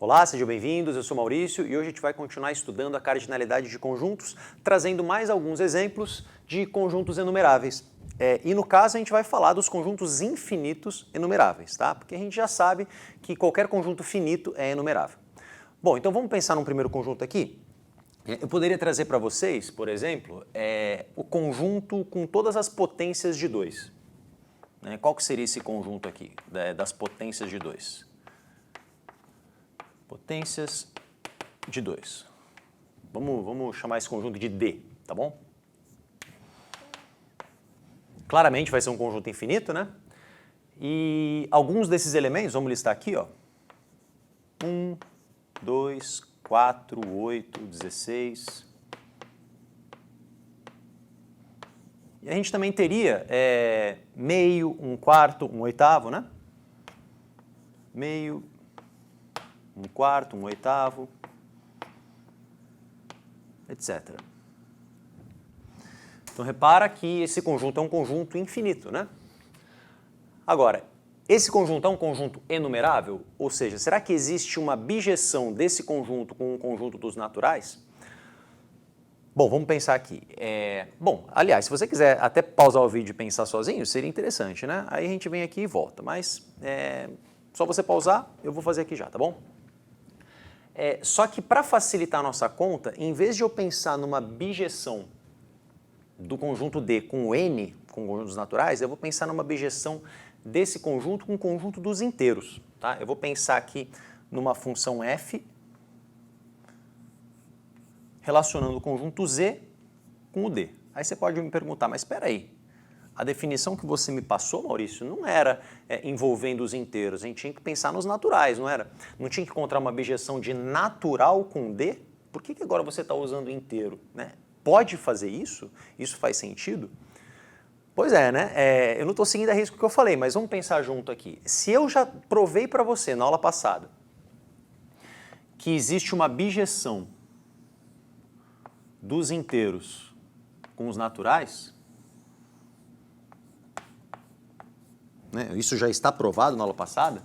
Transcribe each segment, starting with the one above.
Olá, sejam bem-vindos, eu sou Maurício e hoje a gente vai continuar estudando a cardinalidade de conjuntos, trazendo mais alguns exemplos de conjuntos enumeráveis. E no caso a gente vai falar dos conjuntos infinitos enumeráveis, tá? Porque a gente já sabe que qualquer conjunto finito é enumerável. Bom, então vamos pensar num primeiro conjunto aqui? Eu poderia trazer para vocês, por exemplo, o conjunto com todas as potências de 2. Qual que seria esse conjunto aqui, das potências de 2? Potências de 2. Vamos chamar esse conjunto de D, tá bom? Claramente vai ser um conjunto infinito, né? E alguns desses elementos, vamos listar aqui, ó. 1, 2, 4, 8, 16. E a gente também teria meio, 1/4, 1/8, né? Meio, 1/4, 1/8, etc. Então repara que esse conjunto é um conjunto infinito, né? Agora, esse conjunto é um conjunto enumerável? Ou seja, será que existe uma bijeção desse conjunto com o conjunto dos naturais? Bom, vamos pensar aqui. Bom, aliás, se você quiser até pausar o vídeo e pensar sozinho, seria interessante, né? Aí a gente vem aqui e volta, mas só você pausar, eu vou fazer aqui já, tá bom? Só que para facilitar a nossa conta, em vez de eu pensar numa bijeção do conjunto D com o N, com conjuntos naturais, eu vou pensar numa bijeção desse conjunto com o conjunto dos inteiros. Tá? Eu vou pensar aqui numa função f relacionando o conjunto Z com o D. Aí você pode me perguntar, mas espera aí, a definição que você me passou, Maurício, não era envolvendo os inteiros, a gente tinha que pensar nos naturais, não era? Não tinha que encontrar uma bijeção de natural com D? Por que agora você está usando inteiro? Né? Pode fazer isso? Isso faz sentido? Pois é, né? Eu não estou seguindo a risco que eu falei, mas vamos pensar junto aqui. Se eu já provei para você na aula passada que existe uma bijeção dos inteiros com os naturais, né? Isso já está provado na aula passada,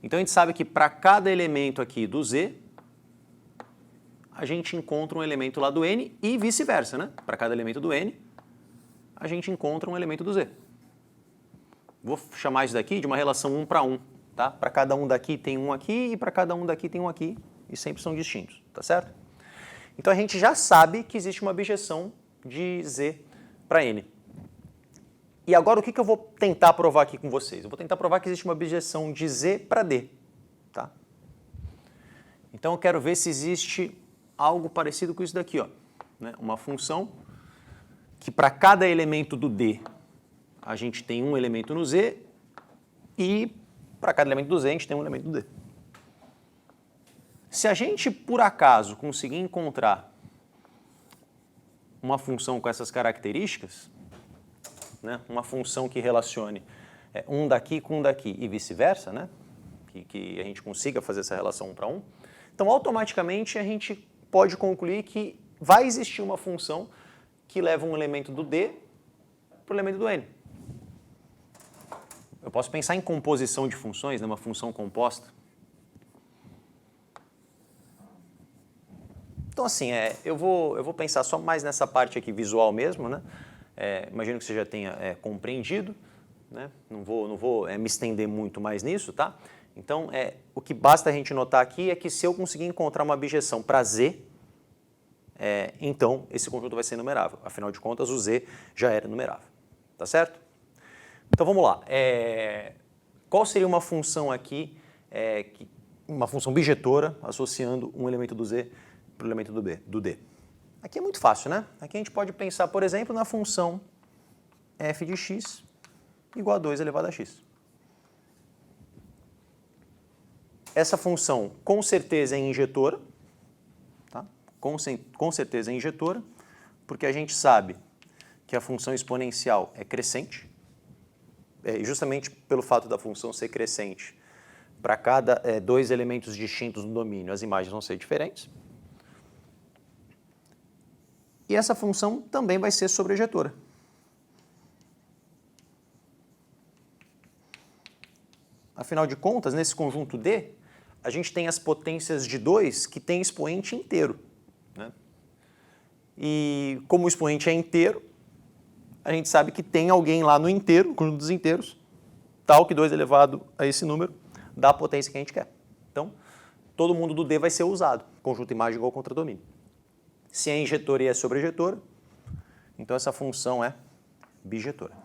então a gente sabe que para cada elemento aqui do Z, a gente encontra um elemento lá do N e vice-versa, né? Para cada elemento do N, a gente encontra um elemento do Z. Vou chamar isso daqui de uma relação 1 para 1, tá? Para cada um daqui tem um aqui e para cada um daqui tem um aqui e sempre são distintos, tá certo? Então a gente já sabe que existe uma bijeção de Z para N. E agora o que eu vou tentar provar aqui com vocês? Eu vou tentar provar que existe uma bijeção de Z para D, tá? Então eu quero ver se existe algo parecido com isso daqui, ó, né? Uma função que para cada elemento do D a gente tem um elemento no Z e para cada elemento do Z a gente tem um elemento do D. Se a gente por acaso conseguir encontrar uma função com essas características, né? Uma função que relacione um daqui com um daqui e vice-versa, né? Que a gente consiga fazer essa relação 1 para 1, então automaticamente a gente pode concluir que vai existir uma função que leva um elemento do D para o elemento do N. Eu posso pensar em composição de funções, né? Uma função composta. Então assim, eu vou pensar só mais nessa parte aqui visual mesmo, né? Imagino que você já tenha compreendido, né? Não vou me estender muito mais nisso, tá? Então, o que basta a gente notar aqui é que se eu conseguir encontrar uma bijeção para Z, então esse conjunto vai ser numerável. Afinal de contas, o Z já era numerável, tá certo? Então vamos lá. Qual seria uma função aqui, uma função bijetora associando um elemento do Z para o elemento do D? Aqui é muito fácil, né? Aqui a gente pode pensar, por exemplo, na função f de x igual a 2 elevado a x. Essa função com certeza é injetora, tá? Com certeza é injetora, porque a gente sabe que a função exponencial é crescente, e justamente pelo fato da função ser crescente, para cada dois elementos distintos no domínio, as imagens vão ser diferentes. E essa função também vai ser sobrejetora. Afinal de contas, nesse conjunto D, a gente tem as potências de 2 que tem expoente inteiro, né? E como o expoente é inteiro, a gente sabe que tem alguém lá no inteiro, no conjunto dos inteiros, tal que 2 elevado a esse número dá a potência que a gente quer. Então, todo mundo do D vai ser usado, conjunto imagem igual contradomínio. Se é injetora e é sobrejetora, então essa função é bijetora.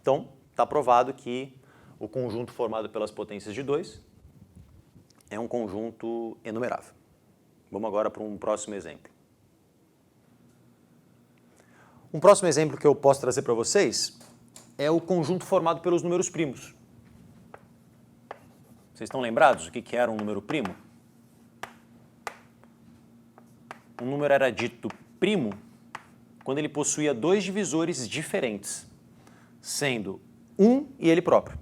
Então, está provado que o conjunto formado pelas potências de 2 é um conjunto enumerável. Vamos agora para um próximo exemplo. Um próximo exemplo que eu posso trazer para vocês é o conjunto formado pelos números primos. Vocês estão lembrados do que era um número primo? Um número era dito primo quando ele possuía 2 divisores diferentes, sendo 1 e ele próprio.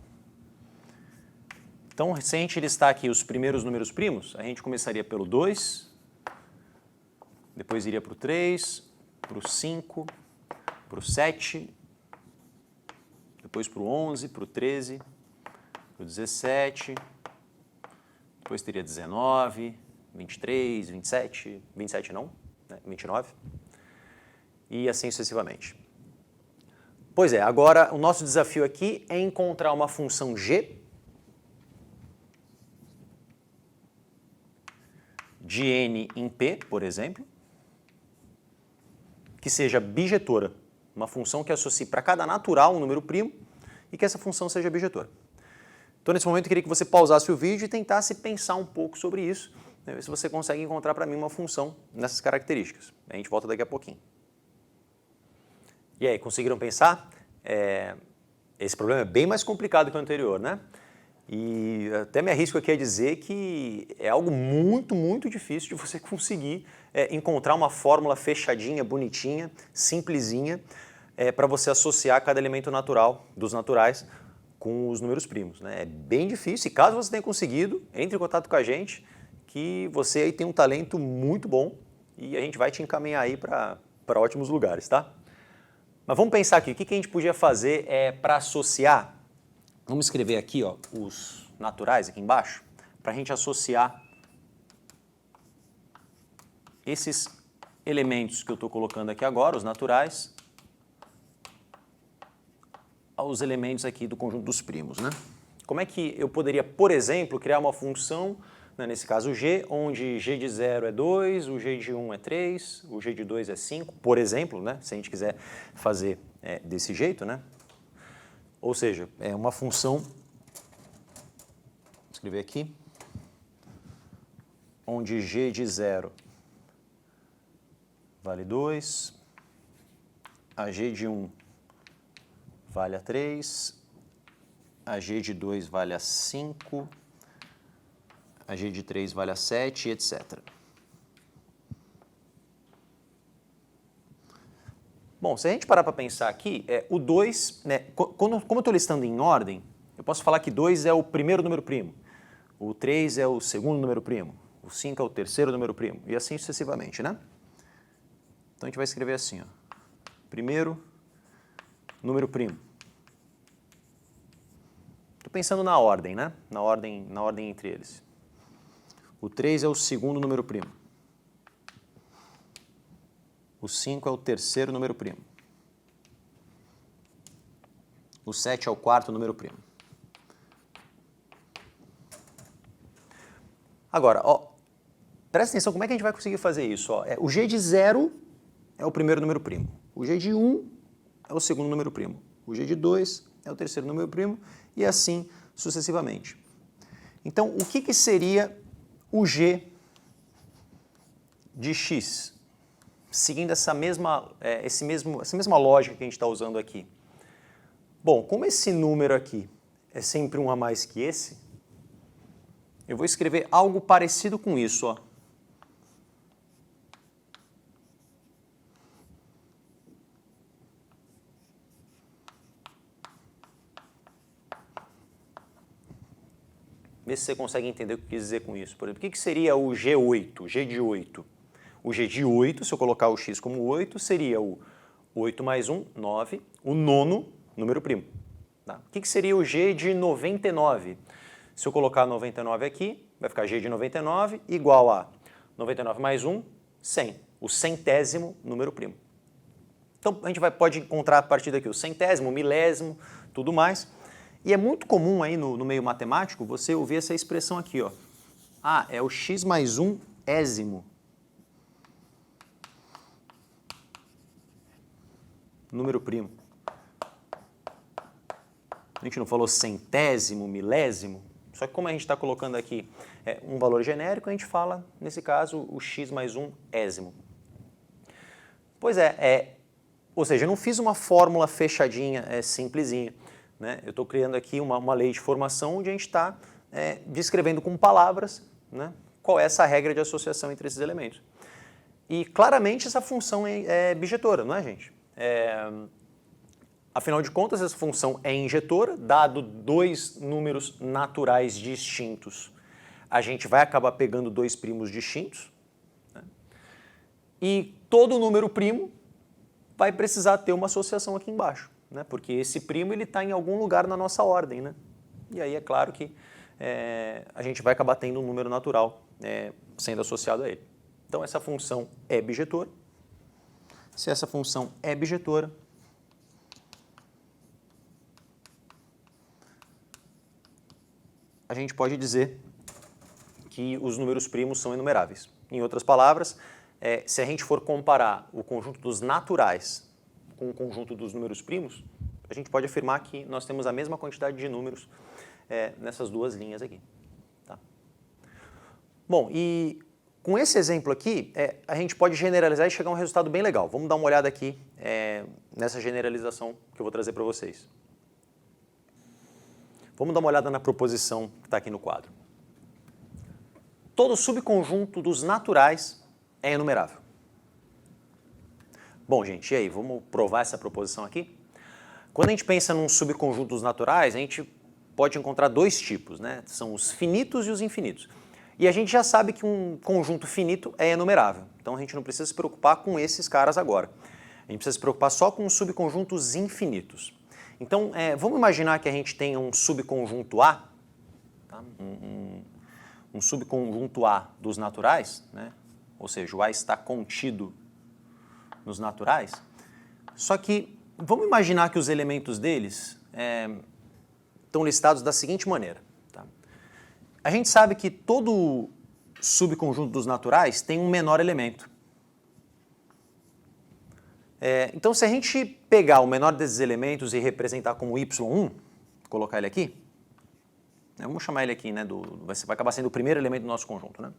Então, se a gente listar aqui os primeiros números primos, a gente começaria pelo 2, depois iria para o 3, para o 5, para o 7, depois para o 11, para o 13, para o 17, depois teria 19, 23, 27, 27 não, né? 29, e assim sucessivamente. Pois é, agora o nosso desafio aqui é encontrar uma função g de n em p, por exemplo, que seja bijetora, uma função que associe para cada natural um número primo e que essa função seja bijetora. Então, nesse momento, eu queria que você pausasse o vídeo e tentasse pensar um pouco sobre isso, né, ver se você consegue encontrar para mim uma função nessas características. A gente volta daqui a pouquinho. E aí, conseguiram pensar? Esse problema é bem mais complicado que o anterior, né? E até me arrisco aqui a dizer que é algo muito, muito difícil de você conseguir encontrar uma fórmula fechadinha, bonitinha, simplesinha, para você associar cada elemento natural dos naturais com os números primos, né? É bem difícil, e caso você tenha conseguido, entre em contato com a gente, que você aí tem um talento muito bom e a gente vai te encaminhar aí para ótimos lugares, tá? Mas vamos pensar aqui, o que a gente podia fazer para associar. Vamos escrever aqui, ó, os naturais aqui embaixo, para a gente associar esses elementos que eu estou colocando aqui agora, os naturais, aos elementos aqui do conjunto dos primos, né? Como é que eu poderia, por exemplo, criar uma função, né, nesse caso g, onde g de 0 é 2, o g de 1 é 3, o g de 2 é 5, por exemplo, né, se a gente quiser fazer desse jeito, né? Ou seja, é uma função, vou escrever aqui, onde g de 0 vale 2, a g de 1 vale a 3, a g de 2 vale a 5, a g de 3 vale a 7, etc. Bom, se a gente parar para pensar aqui, o 2, né, como eu estou listando em ordem, eu posso falar que 2 é o primeiro número primo, o 3 é o segundo número primo, o 5 é o terceiro número primo, e assim sucessivamente, né? Então a gente vai escrever assim, ó, primeiro número primo. Estou pensando na ordem, né? Na ordem entre eles. O 3 é o segundo número primo. O 5 é o terceiro número primo. O 7 é o quarto número primo. Agora, ó, presta atenção, como é que a gente vai conseguir fazer isso? Ó, o g de 0 é o primeiro número primo. O g de 1 é o segundo número primo. O g de 2 é o terceiro número primo e assim sucessivamente. Então, o que seria o g de x? Seguindo essa mesma lógica que a gente está usando aqui. Bom, como esse número aqui é sempre um a mais que esse, eu vou escrever algo parecido com isso, ó. Vê se você consegue entender o que eu quis dizer com isso. Por exemplo, o que seria o G8, G de 8? O G de 8, se eu colocar o x como 8, seria o 8 mais 1, 9, o nono número primo. Tá? O que seria o G de 99? Se eu colocar 99 aqui, vai ficar G de 99 igual a 99 mais 1, 100. O centésimo número primo. Então, a gente pode encontrar a partir daqui o centésimo, o milésimo, tudo mais. E é muito comum aí no meio matemático você ouvir essa expressão aqui, ó. Ah, é o x mais 1 ésimo. Número primo. A gente não falou centésimo, milésimo? Só que como a gente está colocando aqui um valor genérico, a gente fala, nesse caso, o x mais 1 ésimo. Pois ou seja, eu não fiz uma fórmula fechadinha, simplesinha. Né? Eu estou criando aqui uma lei de formação onde a gente está descrevendo com palavras, né, qual é essa regra de associação entre esses elementos. E claramente essa função é bijetora, não é, gente? Afinal de contas, essa função é injetora, dado dois números naturais distintos. A gente vai acabar pegando dois primos distintos. Né? E todo número primo vai precisar ter uma associação aqui embaixo, né? Porque esse primo está em algum lugar na nossa ordem. Né? E aí é claro que a gente vai acabar tendo um número natural sendo associado a ele. Então essa função é bijetora. Se essa função é bijetora, a gente pode dizer que os números primos são enumeráveis. Em outras palavras, se a gente for comparar o conjunto dos naturais com o conjunto dos números primos, a gente pode afirmar que nós temos a mesma quantidade de números nessas duas linhas aqui. Tá? Bom, e com esse exemplo aqui, a gente pode generalizar e chegar a um resultado bem legal. Vamos dar uma olhada aqui nessa generalização que eu vou trazer para vocês. Vamos dar uma olhada na proposição que está aqui no quadro. Todo subconjunto dos naturais é enumerável. Bom, gente, e aí? Vamos provar essa proposição aqui? Quando a gente pensa num subconjunto dos naturais, a gente pode encontrar dois tipos, né? São os finitos e os infinitos. E a gente já sabe que um conjunto finito é enumerável. Então a gente não precisa se preocupar com esses caras agora. A gente precisa se preocupar só com os subconjuntos infinitos. Então, vamos imaginar que a gente tenha um subconjunto A, tá? Um subconjunto A dos naturais, né? Ou seja, o A está contido nos naturais. Só que vamos imaginar que os elementos deles estão listados da seguinte maneira. Tá? A gente sabe que todo subconjunto dos naturais tem um menor elemento. Então, se a gente pegar o menor desses elementos e representar como y1, colocar ele aqui, vamos chamar ele aqui, né, vai acabar sendo o primeiro elemento do nosso conjunto. Né?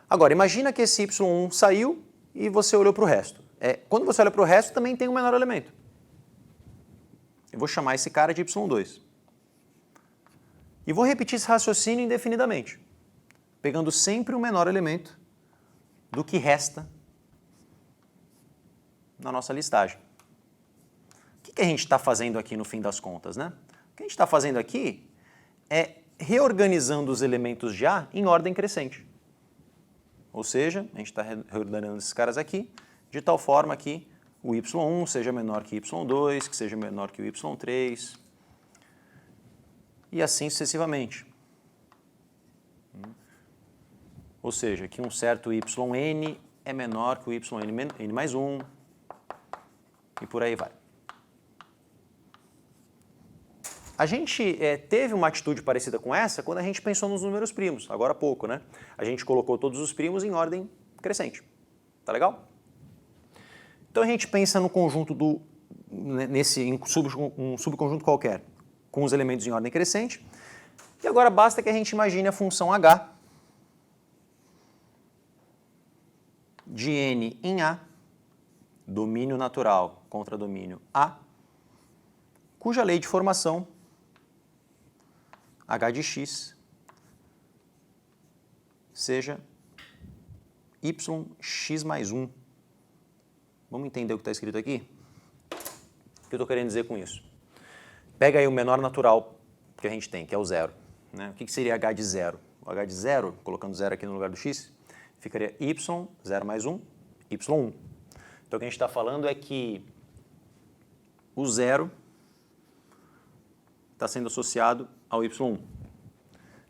Agora, imagina que esse y1 saiu e você olhou para o resto. Quando você olha para o resto, também tem um menor elemento. Eu vou chamar esse cara de y2. E vou repetir esse raciocínio indefinidamente, pegando sempre o menor elemento do que resta na nossa listagem. O que a gente está fazendo aqui no fim das contas, né? O que a gente está fazendo aqui é reorganizando os elementos de A em ordem crescente. Ou seja, a gente está reorganizando esses caras aqui de tal forma que o y1 seja menor que y2, que seja menor que o y3, e assim sucessivamente. Ou seja, que um certo yn é menor que o yn mais 1, e por aí vai. A gente teve uma atitude parecida com essa quando a gente pensou nos números primos, agora há pouco, né? A gente colocou todos os primos em ordem crescente. Tá legal? Então a gente pensa no conjunto um subconjunto qualquer, com os elementos em ordem crescente, e agora basta que a gente imagine a função h de n em A, domínio natural contra domínio A, cuja lei de formação, h de x, seja yx mais 1. Vamos entender o que está escrito aqui? O que eu estou querendo dizer com isso? Pega aí o menor natural que a gente tem, que é o zero. Né? O que seria h de zero? O h de zero, colocando zero aqui no lugar do x, ficaria y, 0 mais 1, y1. Então o que a gente está falando é que o zero está sendo associado ao y1.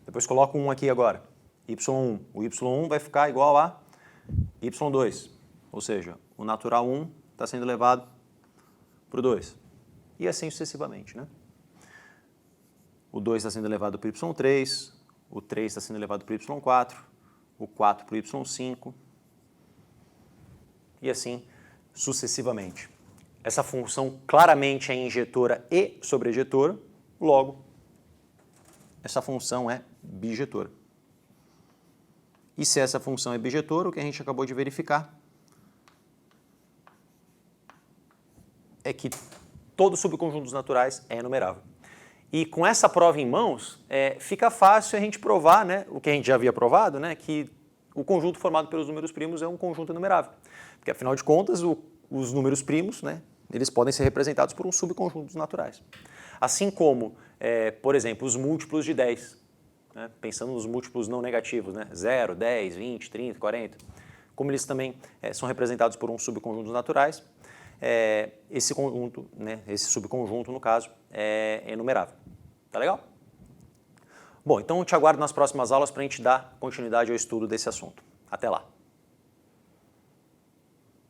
Depois coloco 1 aqui agora. y1. O y1 vai ficar igual a y2. Ou seja, o natural 1 está sendo levado para o 2. E assim sucessivamente, né? O 2 está sendo levado para o y3, o 3 está sendo levado para o y4, o 4 para o y5, e assim sucessivamente. Essa função claramente é injetora e sobrejetora, logo, essa função é bijetora. E se essa função é bijetora, o que a gente acabou de verificar é que todo subconjunto dos naturais é enumerável. E com essa prova em mãos, fica fácil a gente provar, né, o que a gente já havia provado, né, que o conjunto formado pelos números primos é um conjunto enumerável. Porque, afinal de contas, os números primos, né, eles podem ser representados por um subconjunto dos naturais. Assim como, por exemplo, os múltiplos de 10. Né, pensando nos múltiplos não negativos, né, 0, 10, 20, 30, 40. Como eles também são representados por um subconjunto dos naturais, esse conjunto, né, esse subconjunto, no caso, é enumerável. Tá legal? Bom, então eu te aguardo nas próximas aulas para a gente dar continuidade ao estudo desse assunto. Até lá!